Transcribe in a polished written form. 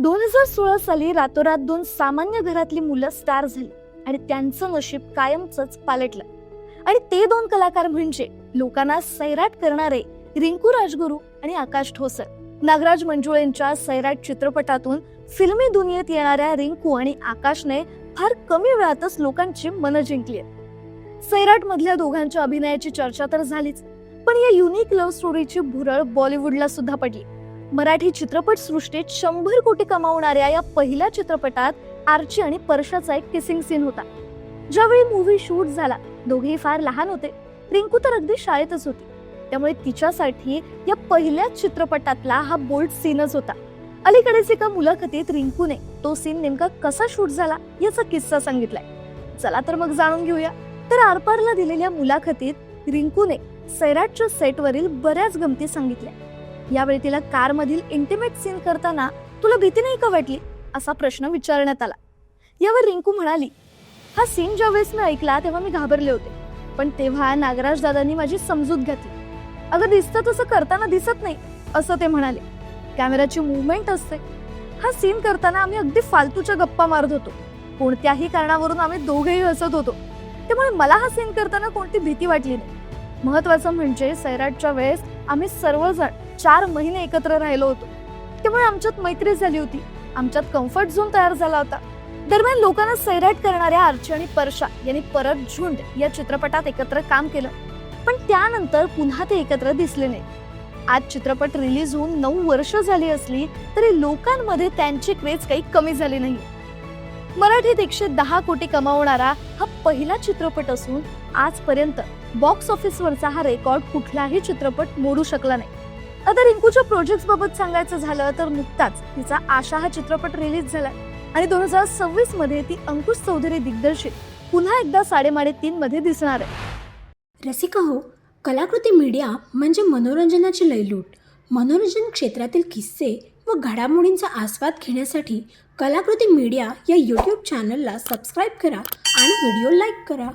2016 साली रातोरात दोन सामान्य घरातली मुलं स्टार झाली आणि त्यांचं नशीब कायमचंच पालटलं. आणि ते दोन कलाकार म्हणजे लोकांना सैराट करणारे रिंकू राजगुरू आणि आकाश ठोसर. नागराज मंजुळेंच्या सैराट चित्रपटातून फिल्मी दुनियेत येणाऱ्या रिंकू आणि आकाशने फार कमी वेळातच लोकांची मनं जिंकली. सैराट मधल्या दोघांच्या अभिनयाची चर्चा तर झालीच, पण या युनिक लव्ह स्टोरीची भुरळ बॉलिवूडला सुद्धा पडली. मराठी चित्रपट सृष्टीत 100 कोटी कमावणाऱ्या या पहिल्या चित्रपटात आर्ची आणि परशाचा एक किसिंग सीन होता. ज्यावेळी मूव्ही शूट झाला दोघेही फार लहान होते. रिंकू तर अगदी शाळेतच होती, त्यामुळे तिच्यासाठी या पहिल्याच चित्रपटातला हा बोल्ड सीनच होता. अलीकडेच एका मुलाखतीत रिंकूने तो सीन नेमका कसा शूट झाला याचा किस्सा सांगितलाय. चला तर मग जाणून घेऊया. तर आरपारला दिलेल्या मुलाखतीत रिंकूने सैराटच्या सेटवरील बऱ्याच गमती सांगितल्या. यावेळी तिला कार मधील इंटिमेट सीन करताना तुला भीती नाही का वाटली असा प्रश्न विचारण्यात आला. यावर रिंकू म्हणाली, हा सीन ज्यावेळेस मी ऐकला तेव्हा मी घाबरले होते, पण तेव्हा नागराज दादांनी माझी समजूत घातली. अगं दिसतं तसं करताना दिसत नाही असं ते म्हणाले. कॅमेराची मुवमेंट असते. हा सीन करताना आम्ही अगदी फालतूच्या गप्पा मारत होतो. कोणत्याही कारणावरून आम्ही दोघेही हसत होतो, त्यामुळे मला हा सीन करताना कोणती भीती वाटली नाही. महत्वाचं म्हणजे सैराटच्या वेळेस आम्ही सर्वजण 4 महिने एकत्र राहिलो होतो, त्यामुळे आमच्यात मैत्री झाली होती. आमच्यात कम्फर्ट झोन तयार झाला होता. दरम्यान लोकांना सैराट करणाऱ्या आर्ची आणि परशा यांनी परत झुंड या चित्रपटात एकत्र काम केलं, पण त्यानंतर पुन्हा ते एकत्र दिसले नाही. आज चित्रपट रिलीज होऊन 9 वर्ष झाली असली तरी लोकांमध्ये त्यांची क्रेज काही कमी झाली नाही. मराठीत 110 कोटी कमावणारा हा पहिला चित्रपट असून आजपर्यंत बॉक्स ऑफिसवरचा हा रेकॉर्ड कुठलाही चित्रपट मोडू शकला नाही. आता रिंकूच्या प्रोजेक्ट बाबत सांगायचं झालं तर नुकताच तिचा आशा हा चित्रपट रिलीज झालाय आणि 2026 मध्ये ती अंकुश चौधरी दिग्दर्शित पुन्हा एकदा 3.5 मध्ये दिसणार आहे. रसिका हो, कलाकृती मीडिया म्हणजे मनोरंजनाची लयलूट. मनोरंजन क्षेत्रातील किस्से व घडामोडींचा आस्वाद घेण्यासाठी कलाकृती मीडिया या यूट्यूब चॅनलला सबस्क्राईब करा आणि व्हिडिओ लाईक करा.